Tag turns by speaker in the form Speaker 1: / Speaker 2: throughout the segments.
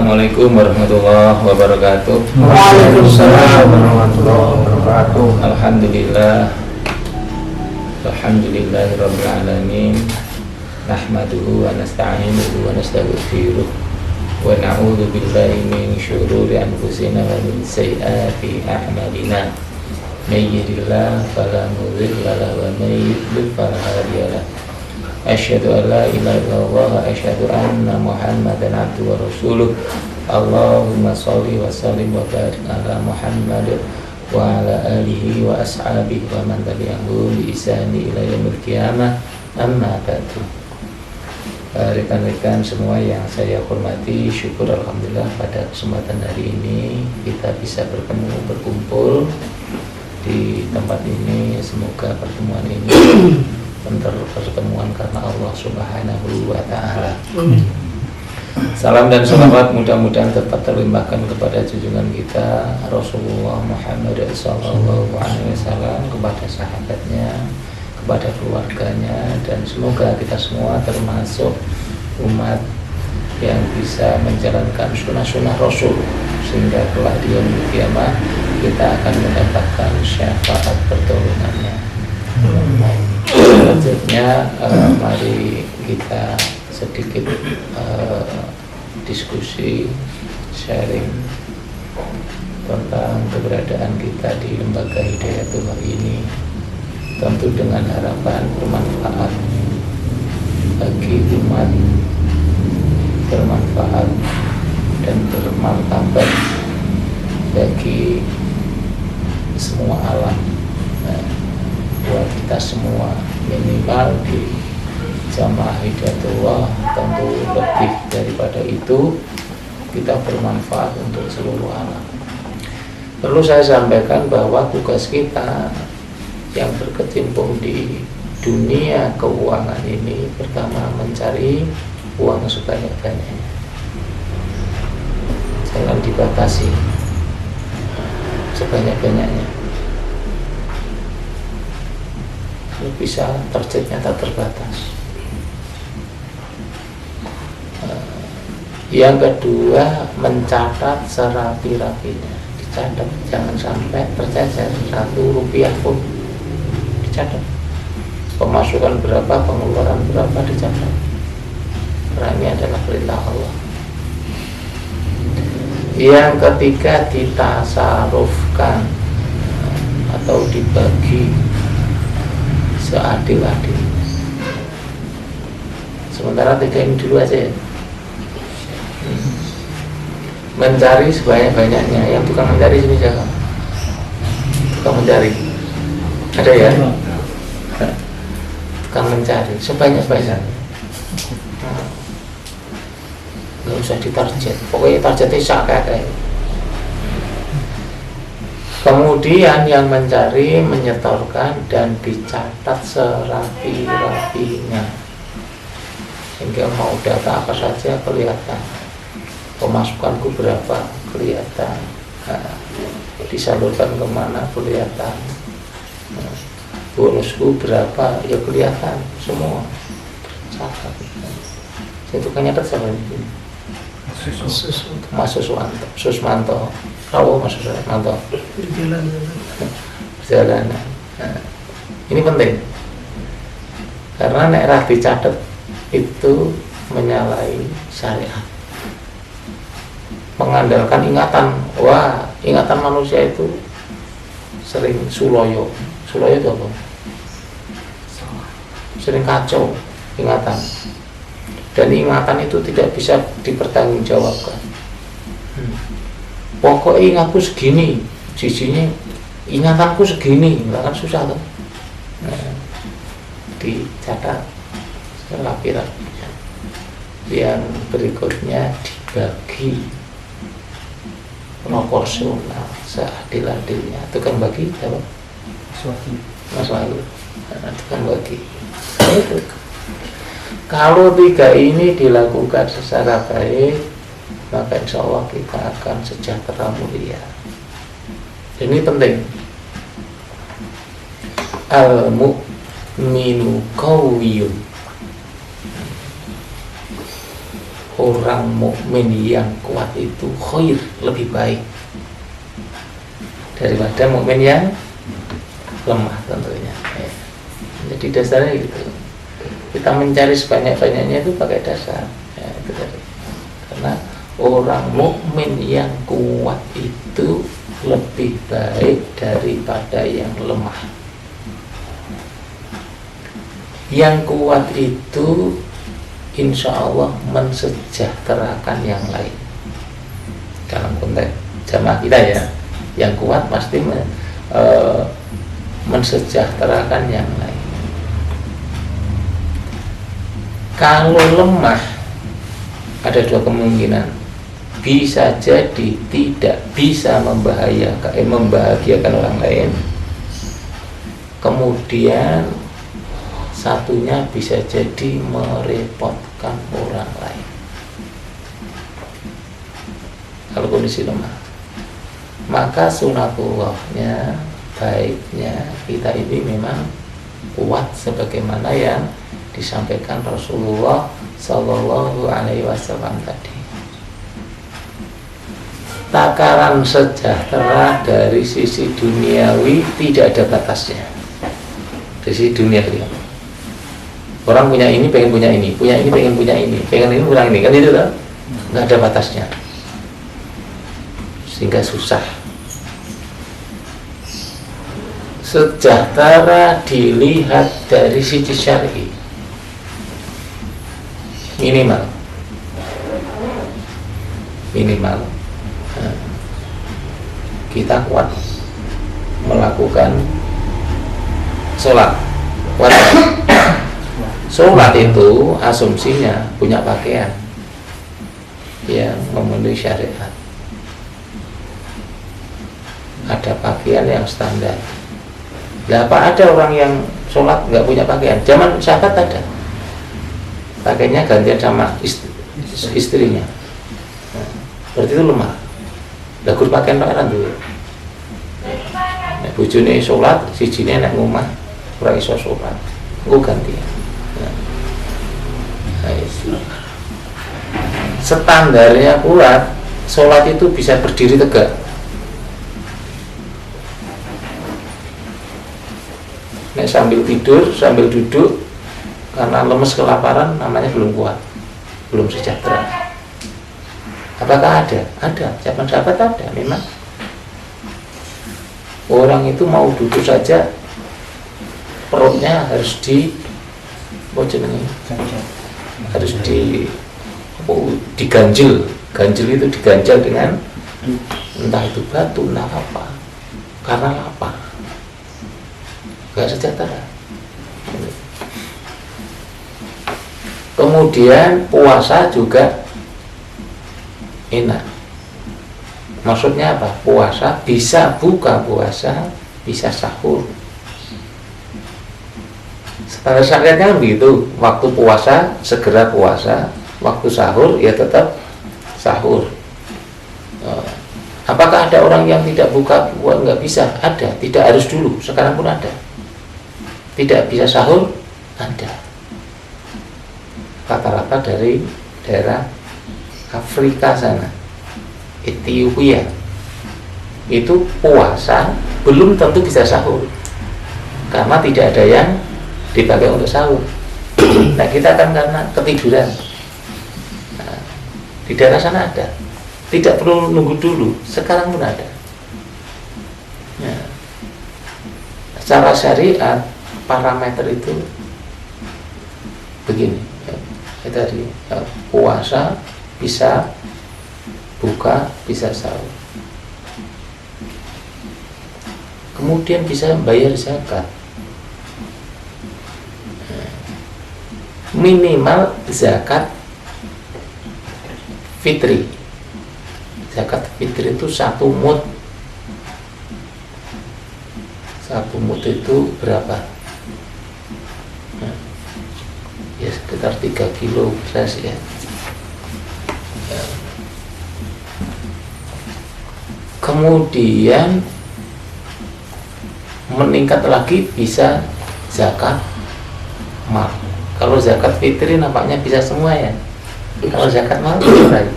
Speaker 1: Assalamualaikum warahmatullahi wabarakatuh.
Speaker 2: Waalaikumsalam warahmatullahi wabarakatuh.
Speaker 1: Alhamdulillahirabbil alamin. Nahmaduhu wa nasta'inuhu wa nastaghfiruh wa na'udzu billahi min syururi anfusina wa min sayyiati a'malina. May yahdihillahu fala mudilla lahu wa may yudlil fala hadiya lahu. Asyhadu an la ilaha illallah wa asyhadu anna Muhammadan abduhu wa rasuluh. Allahumma sholli wa sallim wa barik ala Muhammad wa ala alihi wa ashabihi wa man tabi'ahum bi ihsani ila yaumil qiyamah. Amma ba'du. Rekan-rekan semua yang saya hormati, syukur alhamdulillah pada kesempatan hari ini kita bisa berkumpul di tempat ini. Semoga pertemuan ini pertemuan karena Allah Subhanahu wa Ta'ala. Salam dan salawat mudah-mudahan tetap terlimpahkan kepada junjungan kita Rasulullah Muhammad sallallahu alaihi wasallam, kepada sahabatnya, kepada keluarganya, dan semoga kita semua termasuk umat yang bisa menjalankan sunnah-sunnah Rasul sehingga kelak di yaumil qiyamah kita akan mendapatkan syafaat pertolongannya. Selanjutnya mari kita sedikit diskusi, sharing tentang keberadaan kita di lembaga Hidayatullah ini, tentu dengan harapan bermanfaat bagi umat, bermanfaat dan bermartabat bagi semua alam. Buat kita semua, minimal di Jamaah Hidayatullah, tentu lebih daripada itu kita bermanfaat untuk seluruh alam. Perlu saya sampaikan bahwa tugas kita yang berkecimpung di dunia keuangan ini pertama mencari uang sebanyak-banyaknya, jangan dibatasi, sebanyak-banyaknya. Bisa targetnya tak terbatas. Yang kedua, mencatat serapi-rapinya, dicatat, jangan sampai tercecer satu rupiah pun, dicatat. Pemasukan berapa, pengeluaran berapa, dicatat. Karena ini adalah perintah Allah. Yang ketiga, ditasarufkan atau dibagi seadil-adilnya. Sementara tiga ini dulu aja ya. Mencari sebanyak-banyaknya. Yang tukang mencari sini siapa? Tukang mencari ada ya? Tukang mencari sebanyak-banyaknya. Gak usah ditarget, pokoknya targetnya sakit. Kemudian yang mencari menyetorkan dan dicatat serapi-rapinya, sehingga mau data apa saja kelihatan, pemasukanku berapa kelihatan, disalurkan kemana kelihatan, bonusku berapa ya kelihatan semua tercatat. Itu kan nyatet siapa ini? Mas Susmanto. Rawo Mas Susmanto. Perjalanan. Ini penting. Karena nek ra dicatet itu menyalahi syariat. Mengandalkan ingatan. Wah, ingatan manusia itu sering suloyo. Suloyo itu apa? Sering kacau ingatan. Dan ingatan itu tidak bisa dipertanggungjawabkan. Pokoknya ingatku segini, sisinya ingatanku segini, kan susah tuh. Dicatat rapi-rapinya. Yang berikutnya dibagi proporsional seadil-adilnya. Itu kan bagi apa? Mas Wahyu. Itu kan bagi. Itu. Kalau tiga ini dilakukan secara baik, maka insya Allah kita akan sejahtera mulia. Ini penting. Al-mu'minu qawiyun orang mukmin yang kuat itu khair, lebih baik daripada mukmin yang lemah tentunya. Ya. Jadi dasarnya gitu. Kita mencari sebanyak-banyaknya itu pakai dasar. Ya, itu tadi. Karena orang mukmin yang kuat itu lebih baik daripada yang lemah. Yang kuat itu insya Allah mensejahterakan yang lain. Dalam konteks jamaah kita ya, yang kuat pasti mensejahterakan yang lain. Kalau lemah, ada dua kemungkinan. Bisa jadi tidak bisa membahagiakan orang lain. Kemudian satunya bisa jadi merepotkan orang lain. Kalau kondisi lemah, maka sunatullahnya, baiknya kita ini memang kuat sebagaimana yang disampaikan Rasulullah Sallallahu Alaihi Wasallam tadi. Takaran sejahtera dari sisi duniawi tidak ada batasnya. Dari sisi duniawi, orang punya ini, pengen punya ini, pengen punya ini, pengen ini, kurang ini, kan itu kan? Nggak ada batasnya, sehingga susah. Sejahtera dilihat dari sisi syar'i, minimal. Kita kuat melakukan sholat, kuat. Sholat itu asumsinya punya pakaian yang memenuhi syariat. Ada pakaian yang standar. Lah, apa ada orang yang sholat nggak punya pakaian? Zaman sahabat ada. Pakaiannya gantian sama istrinya. Berarti itu lemah. Lah gur pakaian dulu. Nek bojone sholat, sijine nek ngomah ora iso sholat. Engko gantian. Standarnya kuat, sholat itu bisa berdiri tegak. Nek sambil tidur, sambil duduk karena lemes kelaparan, namanya belum kuat, belum sejahtera. Apakah ada? Ada. Zaman sahabat ada. Memang orang itu mau duduk saja perutnya harus harus diganjel. Ganjel itu diganjal dengan entah itu batu, entah apa, karena lapar, gak sejahtera. Kemudian puasa juga enak. Maksudnya apa? Puasa bisa buka puasa, bisa sahur. Standar syariatnya begitu. Waktu puasa segera puasa, waktu sahur ya tetap sahur. Apakah ada orang yang tidak buka puasa? Nggak bisa. Ada. Tidak harus dulu. Sekarang pun ada. Tidak bisa sahur, ada. Rata-rata dari daerah Afrika sana, Ethiopia, itu puasa belum tentu bisa sahur karena tidak ada yang dipakai untuk sahur. Nah, kita kan karena ketiduran. Nah, di daerah sana ada, tidak perlu nunggu dulu, sekarang pun ada. Nah, secara syariat parameter itu begini ya, tadi ya, puasa bisa buka, bisa sahur, kemudian bisa bayar zakat. Minimal zakat fitri. Zakat fitri itu 1 mud. 1 mud itu berapa? Ya sekitar 3 kilo beras ya. Kemudian meningkat lagi bisa zakat mal. Kalau zakat fitri nampaknya bisa semua ya. Kalau zakat mal berapa?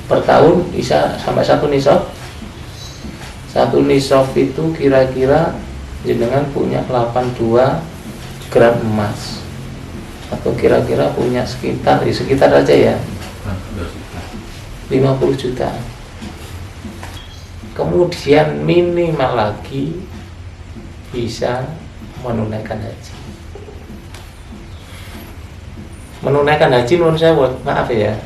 Speaker 1: Per tahun bisa sampai 1 nisab. 1 nisab itu kira-kira jenengan punya 82 gram emas, atau kira-kira punya sekitar aja ya 50 juta. Kemudian minimal lagi bisa menunaikan haji. Menunaikan haji menurut saya, maaf ya,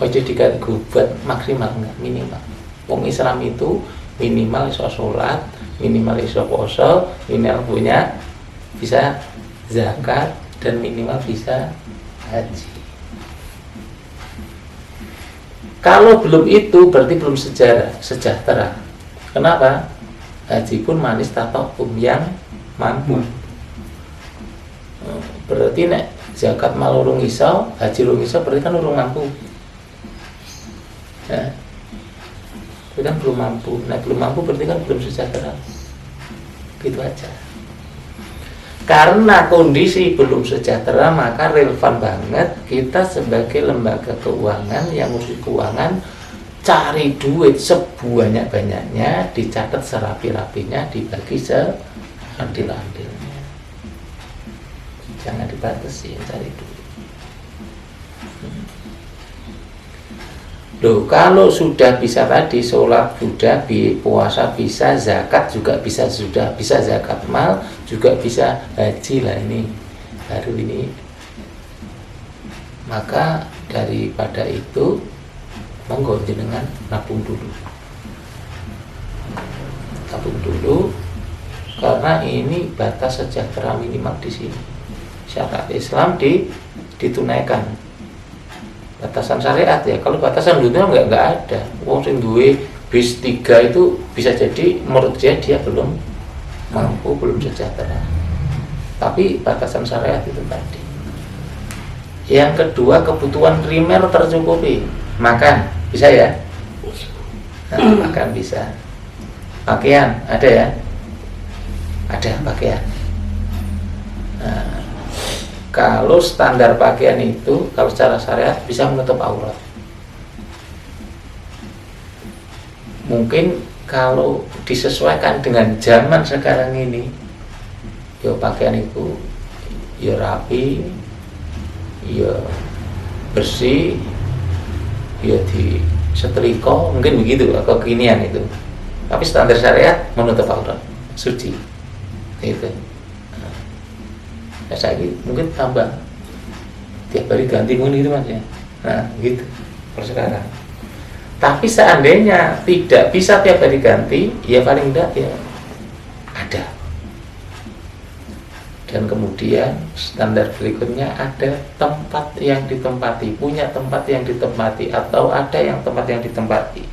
Speaker 1: ojo digugat maksimal, enggak, minimal. Wong Islam itu minimal iso sholat, minimal iso poso, minimal punya bisa zakat, dan minimal bisa haji. Kalau belum itu berarti belum sejahtera. Kenapa? Haji pun manis tatokum yang mampu. Berarti nek zakat mal urung iso, haji urung iso, berarti kan urung mampu. Ya. Itu kan belum mampu. Nah, belum mampu berarti kan belum sejahtera. Gitu aja. Karena kondisi belum sejahtera, maka relevan banget kita sebagai lembaga keuangan yang ngurusi keuangan cari duit sebanyak-banyaknya, dicatat serapi-rapinya, dibagi seadil-adilnya. Jangan dibatasi cari duit. Loh, kalau sudah bisa tadi, sholat sudah, puasa bisa, zakat juga bisa, sudah bisa zakat mal, juga bisa haji lah, ini baru ini. Maka daripada itu, monggo jenengan nabung dulu, karena ini batas sejahtera minimal di sini. Syariat Islam ditunaikan. Batasan syariat ya, kalau batasan dunia nggak ada. Wong sing duwe bis 3 itu bisa jadi menurut dia belum mampu, belum sejahtera. Tapi batasan syariat itu tadi. Yang kedua, kebutuhan primer tercukupi. Makan bisa ya? Nah, makan bisa. Pakaian ada ya? Ada pakaian. Nah, kalau standar pakaian itu, kalau secara syariat bisa menutup aurat. Mungkin kalau disesuaikan dengan zaman sekarang ini, ya pakaian itu ya rapi, ya bersih, ya disetrika, mungkin begitu kekinian itu. Tapi standar syariat menutup aurat, suci. Itu. Ya, saya mungkin tambah tiap hari ganti mungkin gitu mas ya. Nah gitu kalau sekarang. Tapi seandainya tidak bisa tiap hari ganti, ya paling tidak ya ada. Dan kemudian standar berikutnya ada tempat yang ditempati, punya tempat yang ditempati, atau ada yang tempat yang ditempati.